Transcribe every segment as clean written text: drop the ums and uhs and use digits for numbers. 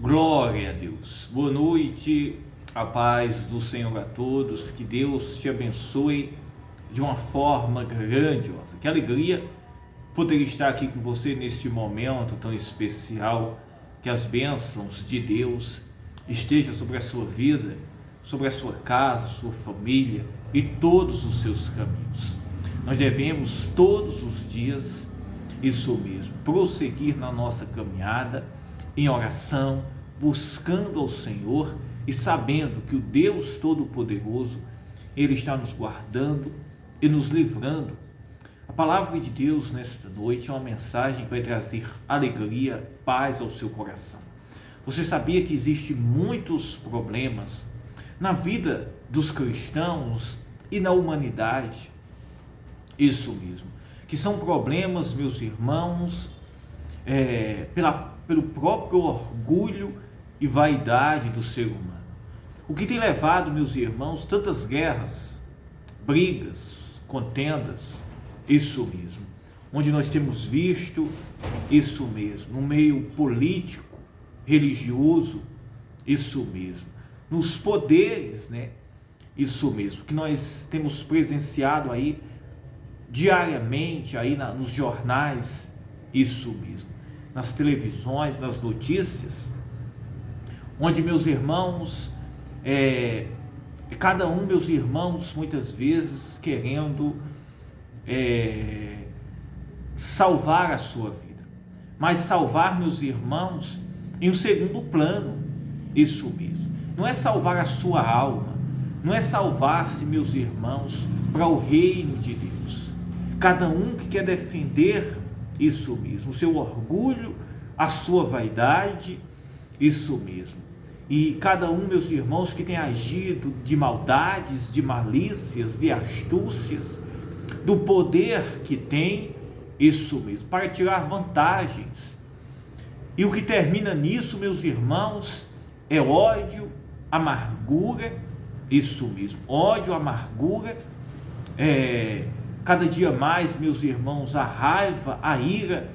Glória a Deus. Boa noite, a paz do Senhor a todos. Que Deus te abençoe de uma forma grandiosa. Que alegria poder estar aqui com você neste momento tão especial. Que as bênçãos de Deus estejam sobre a sua vida, sobre a sua casa, sua família e todos os seus caminhos. Nós devemos todos os dias, isso mesmo, prosseguir na nossa caminhada em oração, buscando ao Senhor e sabendo que o Deus Todo-Poderoso, Ele está nos guardando e nos livrando. A palavra de Deus nesta noite é uma mensagem que vai trazer alegria, paz ao seu coração. Você sabia que existem muitos problemas na vida dos cristãos e na humanidade? Isso mesmo, que são problemas, meus irmãos, pelo próprio orgulho e vaidade do ser humano. O que tem levado, meus irmãos, tantas guerras, brigas, contendas, isso mesmo, onde nós temos visto isso mesmo, no meio político, religioso, isso mesmo, nos poderes, isso mesmo, que nós temos presenciado aí diariamente, aí nos jornais, isso mesmo, nas televisões, nas notícias, onde, meus irmãos, cada um, meus irmãos, muitas vezes querendo salvar a sua vida, mas salvar, meus irmãos, em um segundo plano, isso mesmo, não é salvar a sua alma, não é salvar-se, meus irmãos, para o reino de Deus. Cada um que quer defender isso mesmo, o seu orgulho, a sua vaidade, isso mesmo. E cada um, meus irmãos, que tem agido de maldades, de malícias, de astúcias, do poder que tem, isso mesmo, para tirar vantagens. E o que termina nisso, meus irmãos, é ódio, amargura, isso mesmo, ódio, amargura, cada dia mais, meus irmãos, a raiva, a ira,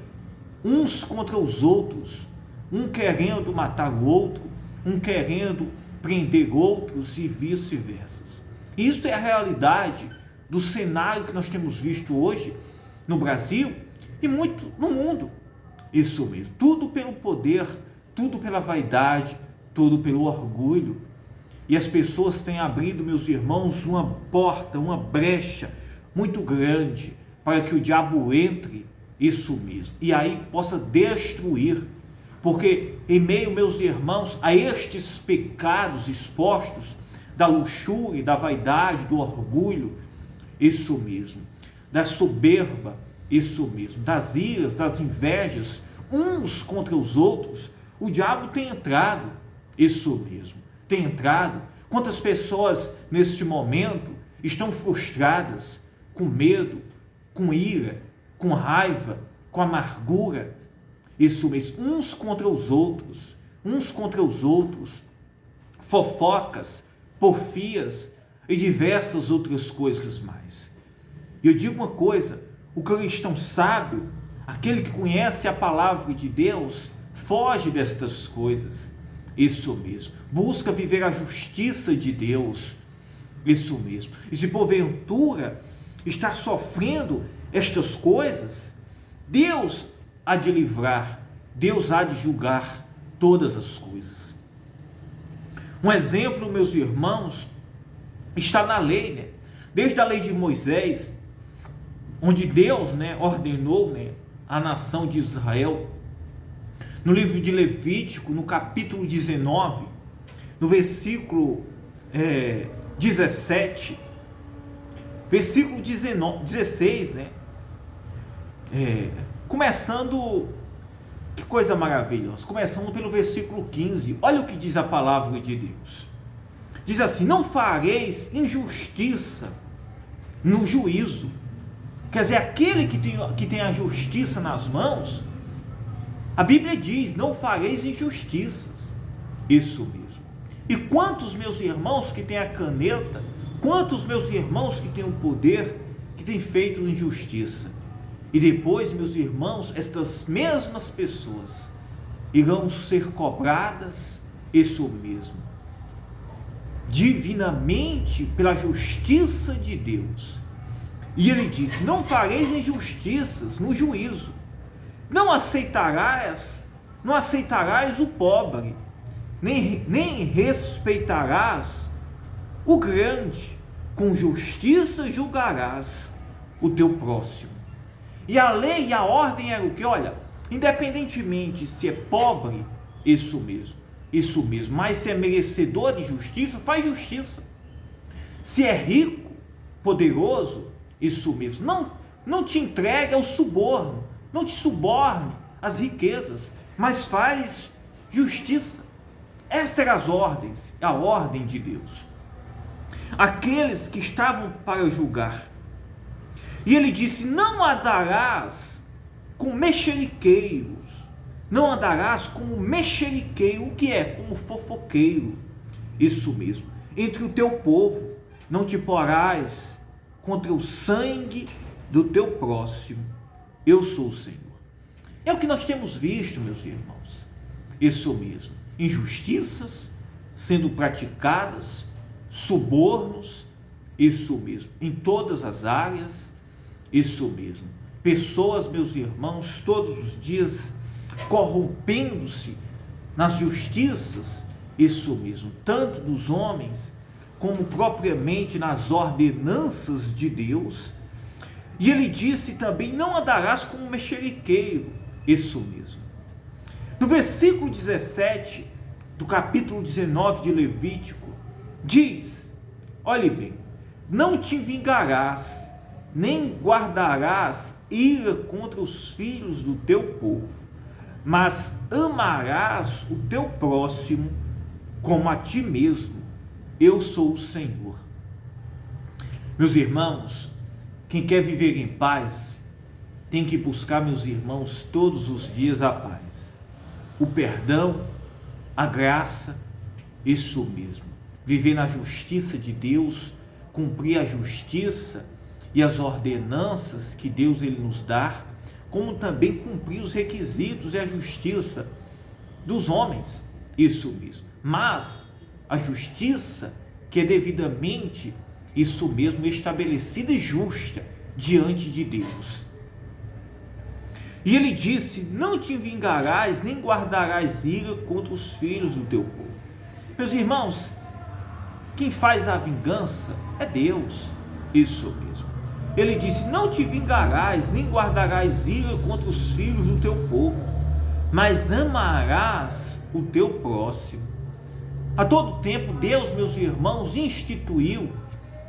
uns contra os outros, um querendo matar o outro, um querendo prender outros e vice-versa. Isso é a realidade do cenário que nós temos visto hoje no Brasil e muito no mundo. Isso mesmo, tudo pelo poder, tudo pela vaidade, tudo pelo orgulho. E as pessoas têm abrido, meus irmãos, uma porta, uma brecha muito grande para que o diabo entre, isso mesmo, e aí possa destruir, porque em meio, meus irmãos, a estes pecados expostos, da luxúria, da vaidade, do orgulho, isso mesmo, da soberba, isso mesmo, das iras, das invejas, uns contra os outros, o diabo tem entrado, isso mesmo, tem entrado. Quantas pessoas neste momento estão frustradas, com medo, com ira, com raiva, com amargura, isso mesmo, uns contra os outros, fofocas, porfias e diversas outras coisas mais. E eu digo uma coisa, o cristão sábio, aquele que conhece a palavra de Deus, foge destas coisas, isso mesmo, busca viver a justiça de Deus, isso mesmo. E se porventura está sofrendo estas coisas, Deus há de livrar, Deus há de julgar todas as coisas. Um exemplo, meus irmãos, está na lei, desde a lei de Moisés, onde Deus, ordenou, a nação de Israel, no livro de Levítico, no capítulo 19, no versículo 17, versículo 16, começando, que coisa maravilhosa, começando pelo versículo 15, olha o que diz a palavra de Deus, diz assim: não fareis injustiça no juízo, quer dizer, aquele que tem a justiça nas mãos, a Bíblia diz, não fareis injustiças, isso mesmo. E quantos, meus irmãos, que têm a caneta, quantos, meus irmãos, que têm o poder, que têm feito injustiça, e depois, meus irmãos, estas mesmas pessoas irão ser cobradas, isso mesmo, divinamente pela justiça de Deus. E ele disse: não fareis injustiças no juízo, não aceitarás o pobre, nem respeitarás o grande, com justiça julgarás o teu próximo. E a lei e a ordem era o que? Olha, independentemente se é pobre, isso mesmo, mas se é merecedor de justiça, faz justiça. Se é rico, poderoso, isso mesmo, não te entregue ao suborno, não te suborne às riquezas, mas faz justiça. Essas eram as ordens, a ordem de Deus. Aqueles que estavam para julgar. E ele disse: não andarás com mexeriqueiros, não andarás como mexeriqueiro, o que é? Como fofoqueiro, isso mesmo, entre o teu povo, não te porás contra o sangue do teu próximo, eu sou o Senhor. É o que nós temos visto, meus irmãos, isso mesmo, injustiças sendo praticadas, subornos, isso mesmo, em todas as áreas, isso mesmo, pessoas, meus irmãos, todos os dias corrompendo-se nas justiças, isso mesmo, tanto dos homens como propriamente nas ordenanças de Deus. E ele disse também: não andarás como mexeriqueiro, isso mesmo. No versículo 17 do capítulo 19 de Levítico, diz, olhe bem, não te vingarás, nem guardarás ira contra os filhos do teu povo, mas amarás o teu próximo como a ti mesmo, eu sou o Senhor. Meus irmãos, quem quer viver em paz, tem que buscar, meus irmãos, todos os dias a paz, o perdão, a graça, isso mesmo, viver na justiça de Deus, cumprir a justiça e as ordenanças que Deus ele nos dá, como também cumprir os requisitos e a justiça dos homens, isso mesmo, mas a justiça que é devidamente, isso mesmo, estabelecida e justa diante de Deus. E ele disse: não te vingarás, nem guardarás ira contra os filhos do teu povo. Meus irmãos, quem faz a vingança é Deus, isso mesmo. Ele disse: não te vingarás, nem guardarás ira contra os filhos do teu povo, mas amarás o teu próximo. A todo tempo, Deus, meus irmãos, instituiu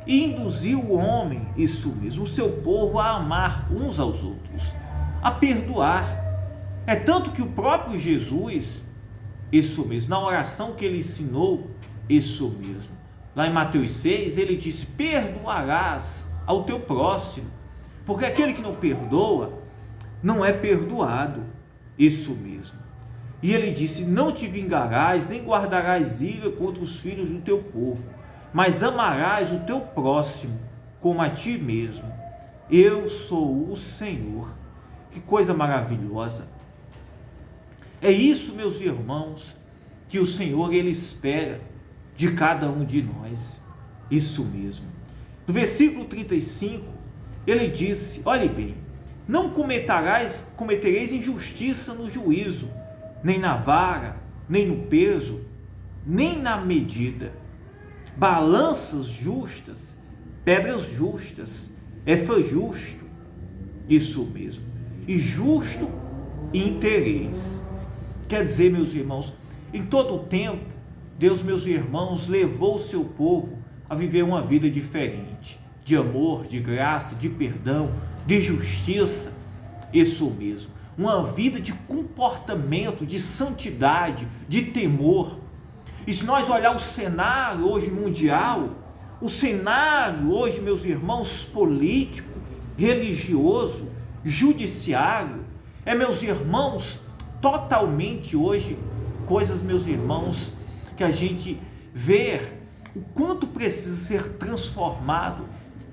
e induziu o homem, isso mesmo, o seu povo, a amar uns aos outros, a perdoar. É tanto que o próprio Jesus, isso mesmo, na oração que ele ensinou, isso mesmo, lá em Mateus 6, ele disse: perdoarás ao teu próximo, porque aquele que não perdoa, não é perdoado, isso mesmo. E ele disse: não te vingarás, nem guardarás ira contra os filhos do teu povo, mas amarás o teu próximo como a ti mesmo, eu sou o Senhor. Que coisa maravilhosa! É isso, meus irmãos, que o Senhor ele espera de cada um de nós, isso mesmo. No versículo 35, ele disse: olhe bem, não cometereis injustiça no juízo, nem na vara, nem no peso, nem na medida. Balanças justas, pedras justas, efa justo, isso mesmo, e justo interesse. Quer dizer, meus irmãos, em todo o tempo, Deus, meus irmãos, levou o seu povo a viver uma vida diferente, de amor, de graça, de perdão, de justiça, isso mesmo, uma vida de comportamento, de santidade, de temor. E se nós olhar o cenário hoje mundial, o cenário hoje, meus irmãos, político, religioso, judiciário, meus irmãos, totalmente hoje, coisas, meus irmãos, que a gente vê o quanto precisa ser transformado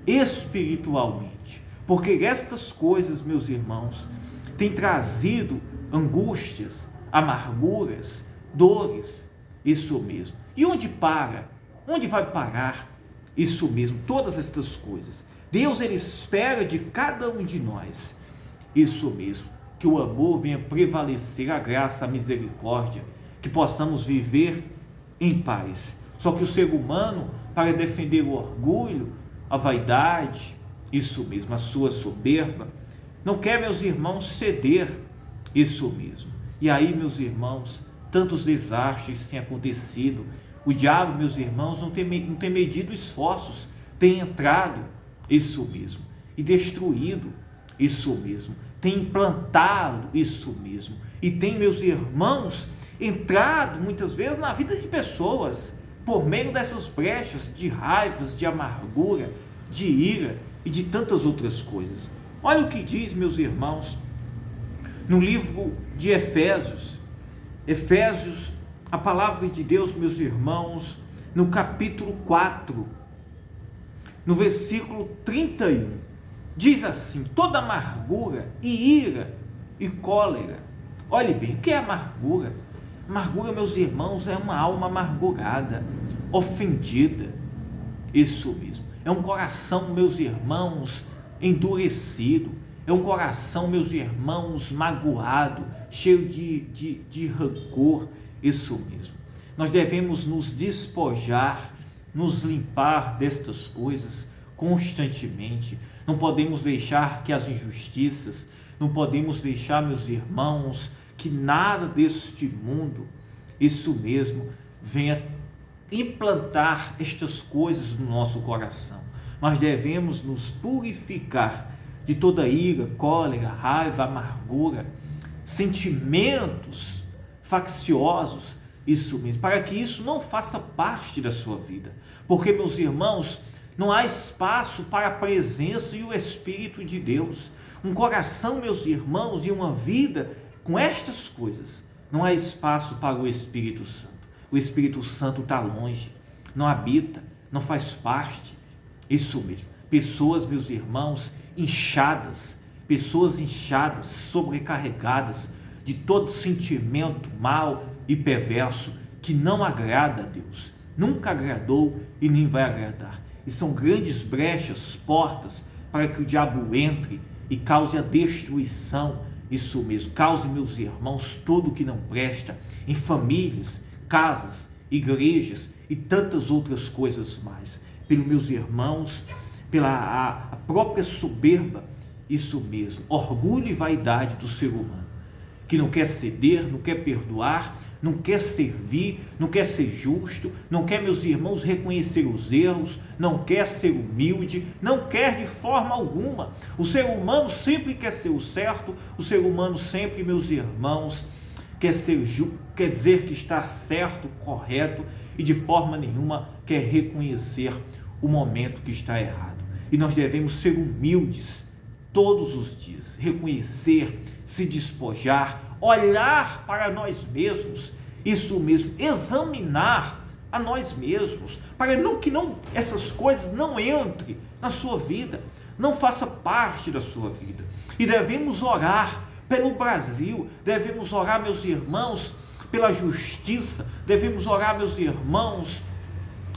espiritualmente, porque estas coisas, meus irmãos, têm trazido angústias, amarguras, dores, isso mesmo. E onde para? Onde vai parar? Isso mesmo, todas estas coisas. Deus, ele espera de cada um de nós, isso mesmo, que o amor venha prevalecer, a graça, a misericórdia, que possamos viver em paz. Só que o ser humano, para defender o orgulho, a vaidade, isso mesmo, a sua soberba, não quer, meus irmãos, ceder, isso mesmo. E aí, meus irmãos, tantos desastres têm acontecido. O diabo, meus irmãos, não tem medido esforços, tem entrado, isso mesmo, e destruído, isso mesmo, tem implantado, isso mesmo, e tem, meus irmãos, entrado muitas vezes na vida de pessoas, por meio dessas brechas de raivas, de amargura, de ira e de tantas outras coisas. Olha o que diz, meus irmãos, no livro de Efésios, a palavra de Deus, meus irmãos, no capítulo 4, no versículo 31, diz assim: toda amargura e ira e cólera. Olhe bem, o que é amargura? Amargura, meus irmãos, é uma alma amargurada, ofendida, isso mesmo. É um coração, meus irmãos, endurecido, é um coração, meus irmãos, magoado, cheio de rancor, isso mesmo. Nós devemos nos despojar, nos limpar destas coisas constantemente. Não podemos deixar que as injustiças, não podemos deixar, meus irmãos, que nada deste mundo, isso mesmo, venha implantar estas coisas no nosso coração. Nós devemos nos purificar de toda ira, cólera, raiva, amargura, sentimentos facciosos, isso mesmo, para que isso não faça parte da sua vida. Porque, meus irmãos, não há espaço para a presença e o Espírito de Deus. Um coração, meus irmãos, e uma vida com estas coisas, não há espaço para o Espírito Santo. O Espírito Santo está longe, não habita, não faz parte. Isso mesmo. Pessoas, meus irmãos, inchadas, sobrecarregadas de todo sentimento mau e perverso que não agrada a Deus. Nunca agradou e nem vai agradar. E são grandes brechas, portas, para que o diabo entre e cause a destruição. Isso mesmo, cause, meus irmãos, tudo que não presta em famílias, casas, igrejas e tantas outras coisas mais. Pelos meus irmãos, pela a própria soberba, isso mesmo, orgulho e vaidade do ser humano, que não quer ceder, não quer perdoar, não quer servir, não quer ser justo, não quer, meus irmãos, reconhecer os erros, não quer ser humilde, não quer de forma alguma. O ser humano sempre quer ser o certo, o ser humano sempre, meus irmãos, quer dizer que está certo, correto, e de forma nenhuma quer reconhecer o momento que está errado. E nós devemos ser humildes todos os dias, reconhecer, se despojar, olhar para nós mesmos, isso mesmo, examinar a nós mesmos, para que essas coisas não entrem na sua vida, não faça parte da sua vida. E devemos orar pelo Brasil, devemos orar, meus irmãos, pela justiça, devemos orar, meus irmãos,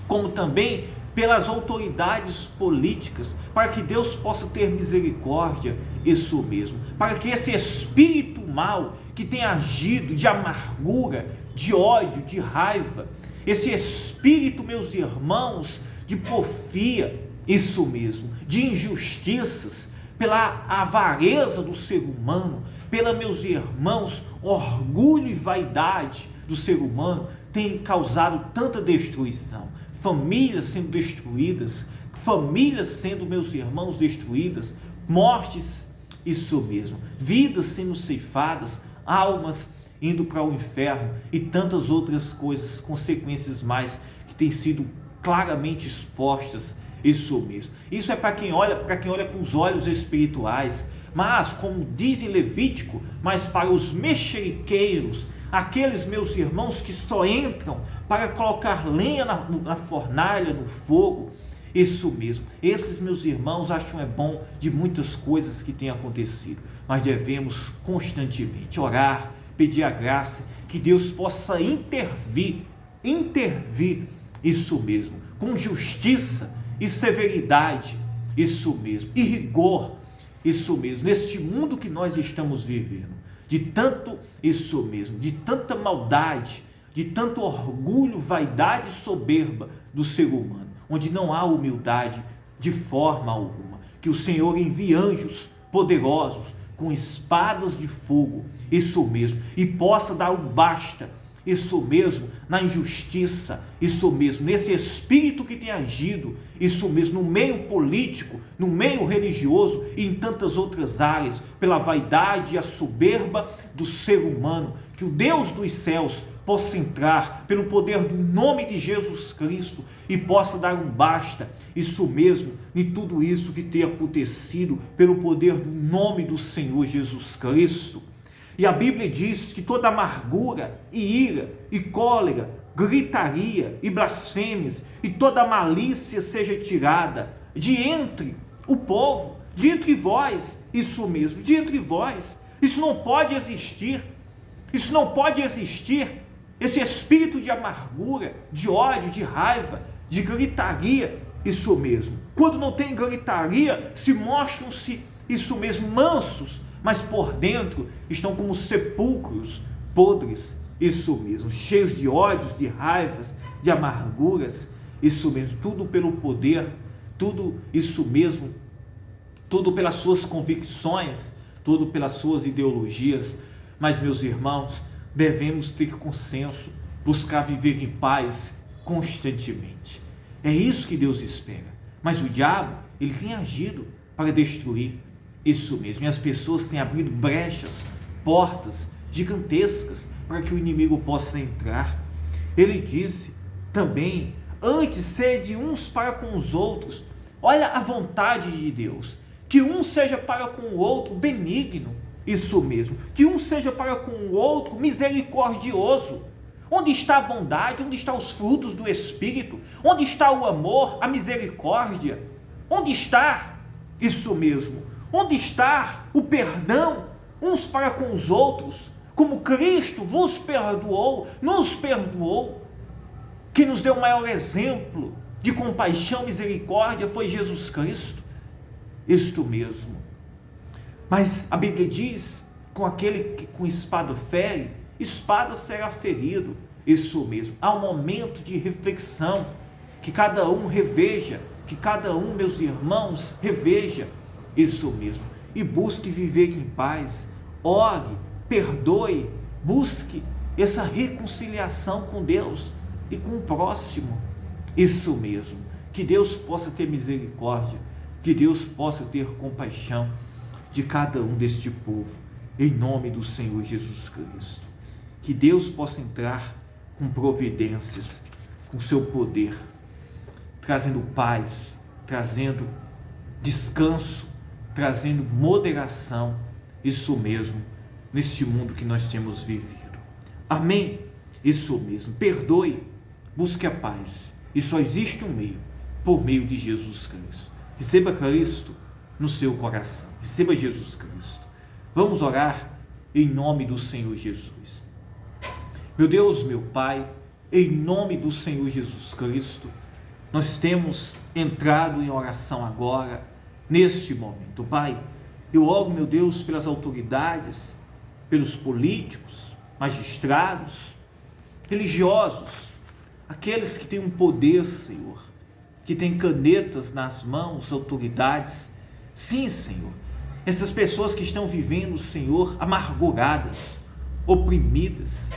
como também pelas autoridades políticas, para que Deus possa ter misericórdia, isso mesmo, para que esse espírito mau que tem agido de amargura, de ódio, de raiva, esse espírito, meus irmãos, de porfia, isso mesmo, de injustiças, pela avareza do ser humano, pela, meus irmãos, orgulho e vaidade do ser humano, tem causado tanta destruição. Famílias sendo destruídas, famílias sendo, meus irmãos, destruídas, mortes, isso mesmo, vidas sendo ceifadas, almas indo para o inferno e tantas outras coisas, consequências mais que têm sido claramente expostas, isso mesmo. Isso é para quem olha com os olhos espirituais, mas como diz em Levítico, mas para os mexeriqueiros, aqueles, meus irmãos, que só entram para colocar lenha na fornalha, no fogo, isso mesmo. Esses, meus irmãos, acham bom de muitas coisas que têm acontecido, mas devemos constantemente orar pedir a graça, que Deus possa intervir, isso mesmo, com justiça e severidade, isso mesmo, e rigor, isso mesmo, neste mundo que nós estamos vivendo, de tanto, isso mesmo, de tanta maldade, de tanto orgulho, vaidade e soberba do ser humano, onde não há humildade de forma alguma. Que o Senhor envie anjos poderosos, com espadas de fogo, isso mesmo, e possa dar um basta, isso mesmo, na injustiça, isso mesmo, nesse espírito que tem agido, isso mesmo, no meio político, no meio religioso e em tantas outras áreas, pela vaidade e a soberba do ser humano. Que o Deus dos céus possa entrar pelo poder do nome de Jesus Cristo e possa dar um basta, isso mesmo, em tudo isso que tem acontecido pelo poder do nome do Senhor Jesus Cristo. E a Bíblia diz que toda amargura e ira e cólera, gritaria e blasfêmias e toda malícia seja tirada de entre o povo, de entre vós, isso mesmo, de entre vós. Isso não pode existir, isso não pode existir. Esse espírito de amargura, de ódio, de raiva, de gritaria, isso mesmo. Quando não tem gritaria, se mostram-se, isso mesmo, mansos, mas por dentro estão como sepulcros podres, isso mesmo, cheios de ódios, de raivas, de amarguras, isso mesmo, tudo pelo poder, tudo isso mesmo, tudo pelas suas convicções, tudo pelas suas ideologias. Mas, meus irmãos, devemos ter consenso, buscar viver em paz constantemente. É isso que Deus espera. Mas o diabo, ele tem agido para destruir isso mesmo. E as pessoas têm abrido brechas, portas gigantescas para que o inimigo possa entrar. Ele disse também, antes sede uns para com os outros. Olha a vontade de Deus, que um seja para com o outro benigno, isso mesmo, que um seja para com o outro misericordioso. Onde está a bondade? Onde estão os frutos do Espírito? Onde está o amor, a misericórdia? Onde está isso mesmo? Onde está o perdão uns para com os outros? Como Cristo vos perdoou, nos perdoou. Quem nos deu o maior exemplo de compaixão e misericórdia foi Jesus Cristo. Isto mesmo. Mas a Bíblia diz, com aquele que com espada fere, espada será ferido. Isso mesmo. Há um momento de reflexão, que cada um reveja, que cada um, meus irmãos, reveja isso mesmo. E busque viver em paz. Ore, perdoe, busque essa reconciliação com Deus e com o próximo. Isso mesmo. Que Deus possa ter misericórdia, que Deus possa ter compaixão de cada um deste povo, em nome do Senhor Jesus Cristo. Que Deus possa entrar com providências, com seu poder, trazendo paz, trazendo descanso, trazendo moderação, isso mesmo, neste mundo que nós temos vivido. Amém? Isso mesmo. Perdoe, busque a paz. E só existe um meio, por meio de Jesus Cristo. Receba Cristo no seu coração. Receba Jesus Cristo. Vamos orar em nome do Senhor Jesus. Meu Deus, meu Pai, em nome do Senhor Jesus Cristo, nós temos entrado em oração agora, neste momento. Pai, eu oro, meu Deus, pelas autoridades, pelos políticos, magistrados, religiosos, aqueles que têm um poder, Senhor, que têm canetas nas mãos, autoridades. Sim, Senhor, essas pessoas que estão vivendo, Senhor, amarguradas, oprimidas,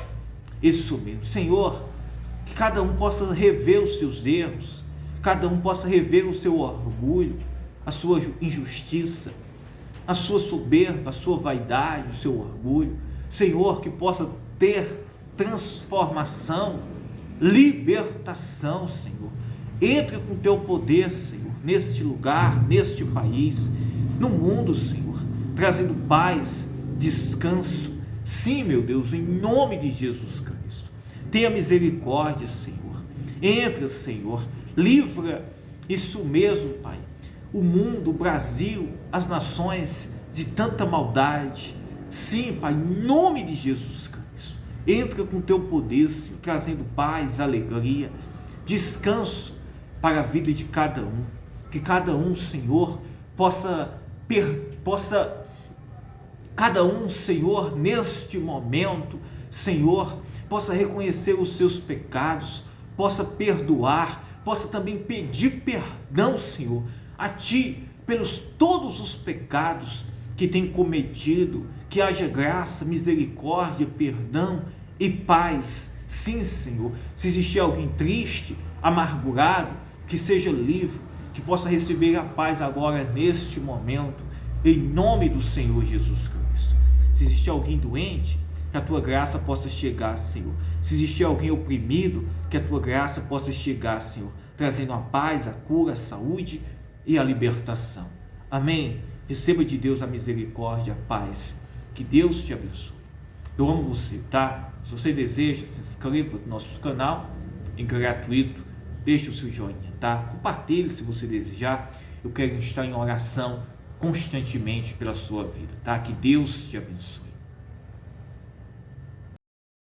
isso mesmo, Senhor, que cada um possa rever os seus erros, cada um possa rever o seu orgulho, a sua injustiça, a sua soberba, a sua vaidade, o seu orgulho, Senhor, que possa ter transformação, libertação, Senhor. Entre com teu poder, Senhor, neste lugar, neste país, no mundo, Senhor, trazendo paz, descanso. Sim, meu Deus, em nome de Jesus Cristo. Tenha misericórdia, Senhor. Entra, Senhor. Livra isso mesmo, Pai. O mundo, o Brasil, as nações de tanta maldade. Sim, Pai, em nome de Jesus Cristo. Entra com teu poder, Senhor, trazendo paz, alegria, descanso para a vida de cada um. Que cada um, Senhor, cada um, Senhor, neste momento, Senhor, possa reconhecer os seus pecados, possa perdoar, possa também pedir perdão, Senhor, a Ti, pelos todos os pecados que tem cometido. Que haja graça, misericórdia, perdão e paz. Sim, Senhor, se existir alguém triste, amargurado, que seja livre, que possa receber a paz agora, neste momento, em nome do Senhor Jesus Cristo. Se existir alguém doente, que a Tua graça possa chegar, Senhor. Se existir alguém oprimido, que a Tua graça possa chegar, Senhor, trazendo a paz, a cura, a saúde e a libertação. Amém. Receba de Deus a misericórdia, a paz. Que Deus te abençoe. Eu amo você, tá? Se você deseja, se inscreva no nosso canal, é gratuito. Deixe o seu joinha, tá? Compartilhe se você desejar. Eu quero estar em oração constantemente pela sua vida, tá? Que Deus te abençoe.